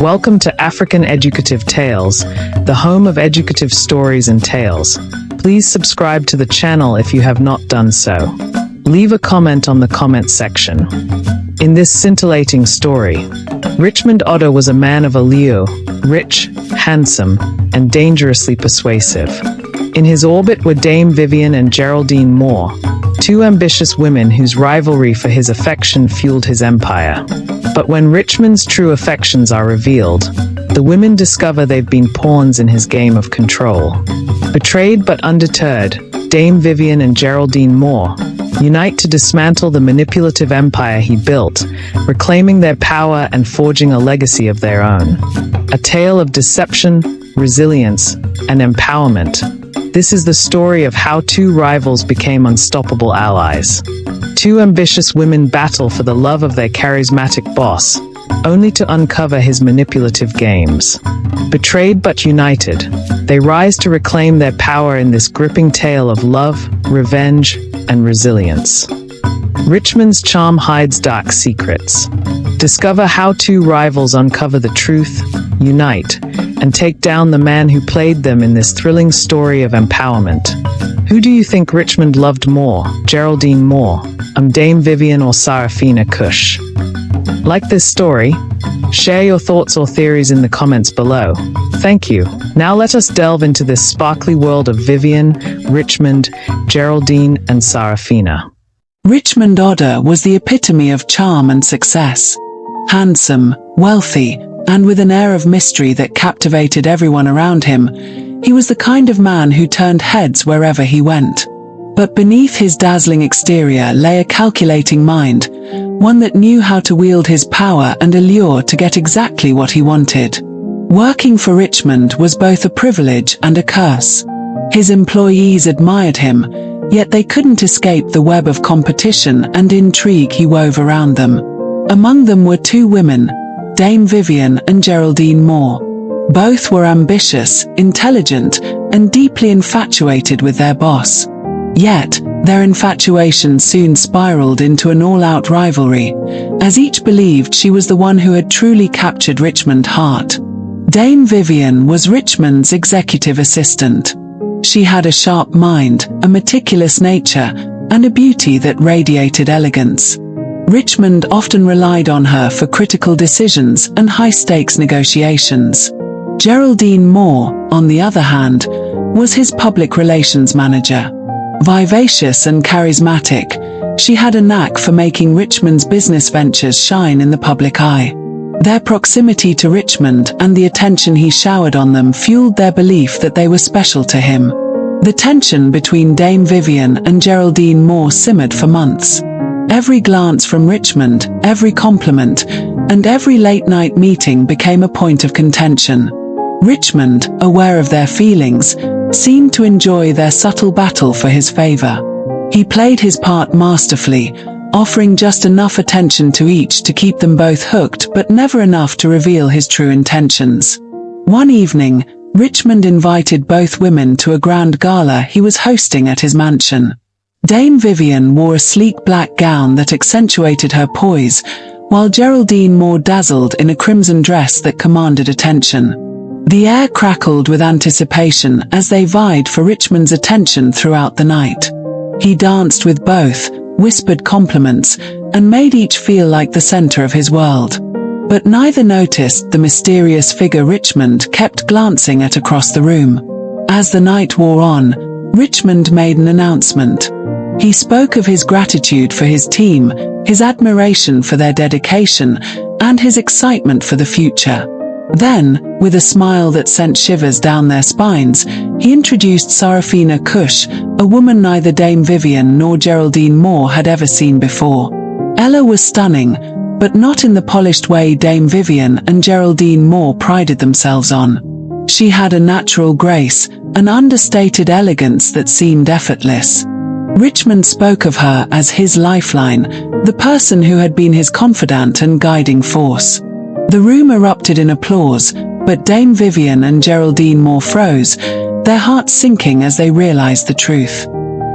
Welcome to African Educative Tales, the home of educative stories and tales. Please subscribe to the channel if you have not done so. Leave a comment on the comment section. In this scintillating story, Richmond Odda was a man of allure, rich, handsome, and dangerously persuasive. In his orbit were Dame Vivian and Geraldine Moore, two ambitious women whose rivalry for his affection fueled his empire. But when Richmond's true affections are revealed, the women discover they've been pawns in his game of control. Betrayed but undeterred, Dame Vivian and Geraldine Moore unite to dismantle the manipulative empire he built, reclaiming their power and forging a legacy of their own. A tale of deception, resilience, and empowerment. This is the story of how two rivals became unstoppable allies. Two ambitious women battle for the love of their charismatic boss, only to uncover his manipulative games. Betrayed but united, they rise to reclaim their power in this gripping tale of love, revenge, and resilience. Richmond's charm hides dark secrets. Discover how two rivals uncover the truth, unite, and take down the man who played them in this thrilling story of empowerment. Who do you think Richmond loved more, Geraldine Moore, Dame Vivian, or Sarafina Kush? Like this story? Share your thoughts or theories in the comments below. Thank you. Now let us delve into this sparkly world of Vivian, Richmond, Geraldine, and Sarafina. Richmond Odda was the epitome of charm and success. Handsome, wealthy, and with an air of mystery that captivated everyone around him, he was the kind of man who turned heads wherever he went. But beneath his dazzling exterior lay a calculating mind, one that knew how to wield his power and allure to get exactly what he wanted. Working for Richmond was both a privilege and a curse. His employees admired him, yet they couldn't escape the web of competition and intrigue he wove around them. Among them were two women, Dame Vivian and Geraldine Moore. Both were ambitious, intelligent, and deeply infatuated with their boss. Yet, their infatuation soon spiraled into an all-out rivalry, as each believed she was the one who had truly captured Richmond's heart. Dame Vivian was Richmond's executive assistant. She had a sharp mind, a meticulous nature, and a beauty that radiated elegance. Richmond often relied on her for critical decisions and high-stakes negotiations. Geraldine Moore, on the other hand, was his public relations manager. Vivacious and charismatic, she had a knack for making Richmond's business ventures shine in the public eye. Their proximity to Richmond and the attention he showered on them fueled their belief that they were special to him. The tension between Dame Vivian and Geraldine Moore simmered for months. Every glance from Richmond, every compliment, and every late-night meeting became a point of contention. Richmond, aware of their feelings, seemed to enjoy their subtle battle for his favor. He played his part masterfully, offering just enough attention to each to keep them both hooked, but never enough to reveal his true intentions. One evening, Richmond invited both women to a grand gala he was hosting at his mansion. Dame Vivian wore a sleek black gown that accentuated her poise, while Geraldine Moore dazzled in a crimson dress that commanded attention. The air crackled with anticipation as they vied for Richmond's attention throughout the night. He danced with both, whispered compliments, and made each feel like the center of his world. But neither noticed the mysterious figure Richmond kept glancing at across the room. As the night wore on, Richmond made an announcement. He spoke of his gratitude for his team, his admiration for their dedication, and his excitement for the future. Then, with a smile that sent shivers down their spines, he introduced Sarafina Kush, a woman neither Dame Vivian nor Geraldine Moore had ever seen before. Ella was stunning, but not in the polished way Dame Vivian and Geraldine Moore prided themselves on. She had a natural grace, an understated elegance that seemed effortless. Richmond spoke of her as his lifeline, the person who had been his confidant and guiding force. The room erupted in applause, but Dame Vivian and Geraldine Moore froze, their hearts sinking as they realized the truth.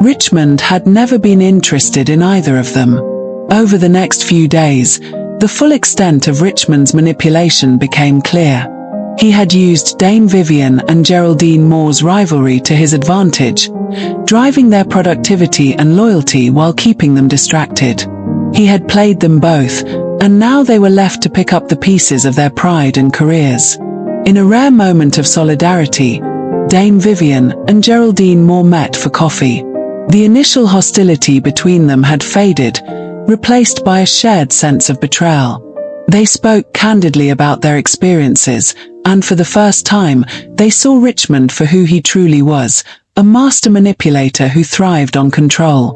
Richmond had never been interested in either of them. Over the next few days, The full extent of Richmond's manipulation became clear. He had used Dame Vivian and Geraldine Moore's rivalry to his advantage, driving their productivity and loyalty while keeping them distracted. He had played them both, and now they were left to pick up the pieces of their pride and careers. In a rare moment of solidarity, Dame Vivian and Geraldine Moore met for coffee. The initial hostility between them had faded, replaced by a shared sense of betrayal. They spoke candidly about their experiences, and for the first time, they saw Richmond for who he truly was, a master manipulator who thrived on control.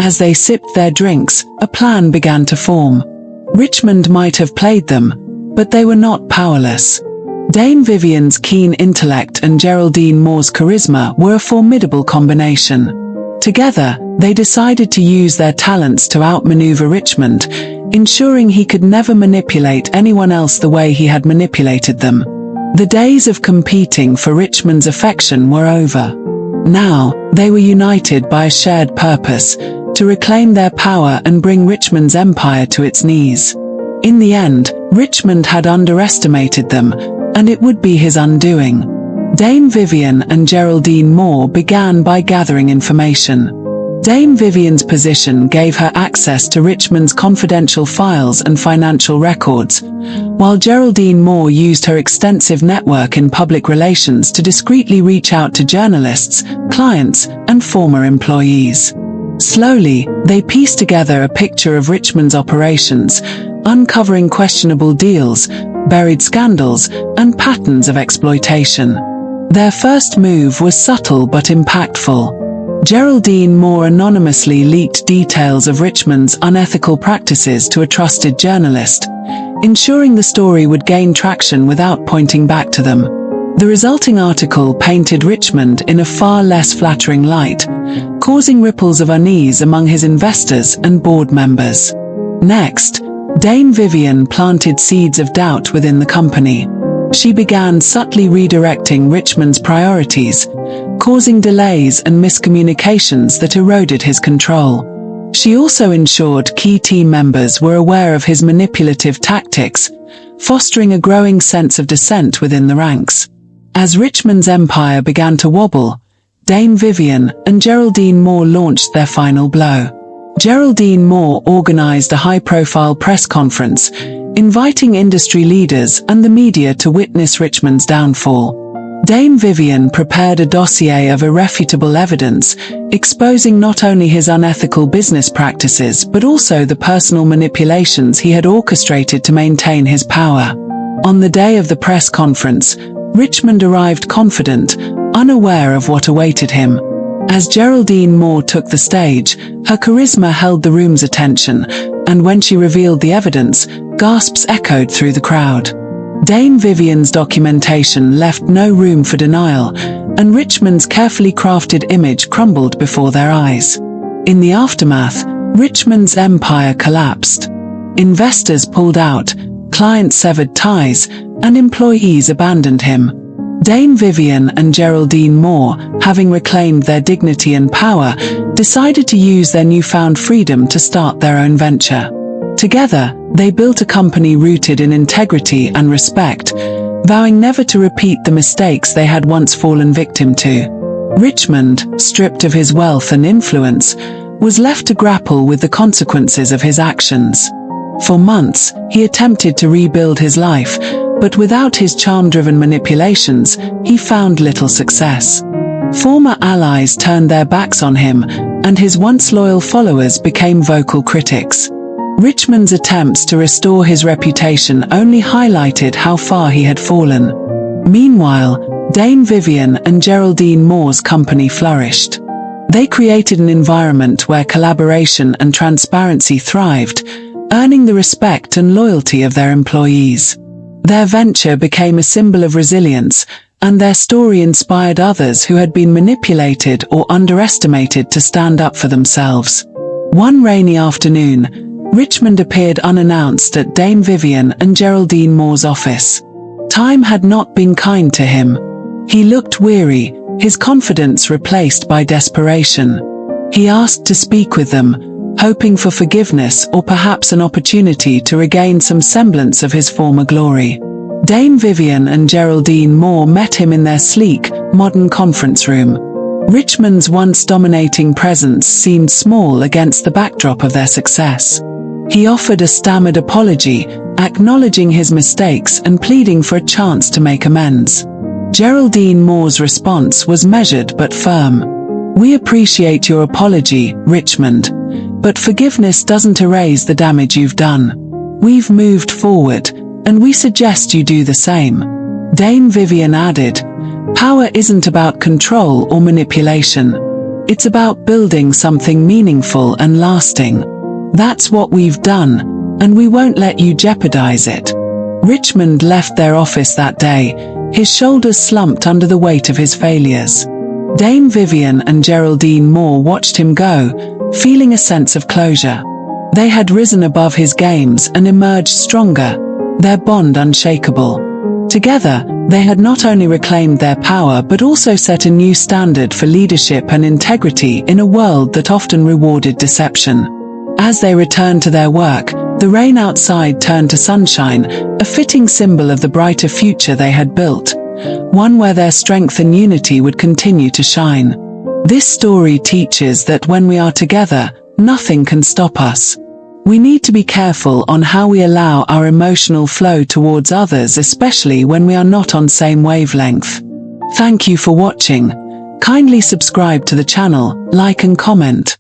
As they sipped their drinks, a plan began to form. Richmond might have played them, but they were not powerless. Dame Vivian's keen intellect and Geraldine Moore's charisma were a formidable combination. Together, they decided to use their talents to outmaneuver Richmond, ensuring he could never manipulate anyone else the way he had manipulated them. The days of competing for Richmond's affection were over. Now, they were united by a shared purpose, to reclaim their power and bring Richmond's empire to its knees. In the end, Richmond had underestimated them, and it would be his undoing. Dame Vivian and Geraldine Moore began by gathering information. Dame Vivian's position gave her access to Richmond's confidential files and financial records, while Geraldine Moore used her extensive network in public relations to discreetly reach out to journalists, clients, and former employees. Slowly, they pieced together a picture of Richmond's operations, uncovering questionable deals, buried scandals, and patterns of exploitation. Their first move was subtle but impactful. Geraldine Moore anonymously leaked details of Richmond's unethical practices to a trusted journalist, ensuring the story would gain traction without pointing back to them. The resulting article painted Richmond in a far less flattering light, causing ripples of unease among his investors and board members. Next, Dame Vivian planted seeds of doubt within the company. She began subtly redirecting Richmond's priorities, causing delays and miscommunications that eroded his control. She also ensured key team members were aware of his manipulative tactics, fostering a growing sense of dissent within the ranks. As Richmond's empire began to wobble, Dame Vivian and Geraldine Moore launched their final blow. Geraldine Moore organized a high-profile press conference, inviting industry leaders and the media to witness Richmond's downfall. Dame Vivian prepared a dossier of irrefutable evidence, exposing not only his unethical business practices but also the personal manipulations he had orchestrated to maintain his power. On the day of the press conference, Richmond arrived confident, unaware of what awaited him. As Geraldine Moore took the stage, her charisma held the room's attention, and when she revealed the evidence, gasps echoed through the crowd. Dame Vivian's documentation left no room for denial, and Richmond's carefully crafted image crumbled before their eyes. In the aftermath, Richmond's empire collapsed. Investors pulled out, clients severed ties, and employees abandoned him. Dame Vivian and Geraldine Moore, having reclaimed their dignity and power, decided to use their newfound freedom to start their own venture. Together, they built a company rooted in integrity and respect, vowing never to repeat the mistakes they had once fallen victim to. Richmond, stripped of his wealth and influence, was left to grapple with the consequences of his actions. For months, he attempted to rebuild his life, but without his charm-driven manipulations, he found little success. Former allies turned their backs on him, and his once loyal followers became vocal critics. Richmond's attempts to restore his reputation only highlighted how far he had fallen. Meanwhile, Dame Vivian and Geraldine Moore's company flourished. They created an environment where collaboration and transparency thrived, earning the respect and loyalty of their employees. Their venture became a symbol of resilience, and their story inspired others who had been manipulated or underestimated to stand up for themselves. One rainy afternoon, Richmond appeared unannounced at Dame Vivian and Geraldine Moore's office. Time had not been kind to him. He looked weary, his confidence replaced by desperation. He asked to speak with them, hoping for forgiveness or perhaps an opportunity to regain some semblance of his former glory. Dame Vivian and Geraldine Moore met him in their sleek, modern conference room. Richmond's once dominating presence seemed small against the backdrop of their success. He offered a stammered apology, acknowledging his mistakes and pleading for a chance to make amends. Geraldine Moore's response was measured but firm. "We appreciate your apology, Richmond, but forgiveness doesn't erase the damage you've done. We've moved forward, and we suggest you do the same." Dame Vivian added, "Power isn't about control or manipulation. It's about building something meaningful and lasting. That's what we've done, and we won't let you jeopardize it." Richmond left their office that day, his shoulders slumped under the weight of his failures. Dame Vivian and Geraldine Moore watched him go, feeling a sense of closure. They had risen above his games and emerged stronger, their bond unshakable. Together, they had not only reclaimed their power but also set a new standard for leadership and integrity in a world that often rewarded deception. As they returned to their work, the rain outside turned to sunshine, a fitting symbol of the brighter future they had built, one where their strength and unity would continue to shine. This story teaches that when we are together, nothing can stop us. We need to be careful on how we allow our emotional flow towards others, especially when we are not on same wavelength. Thank you for watching. Kindly subscribe to the channel, like and comment.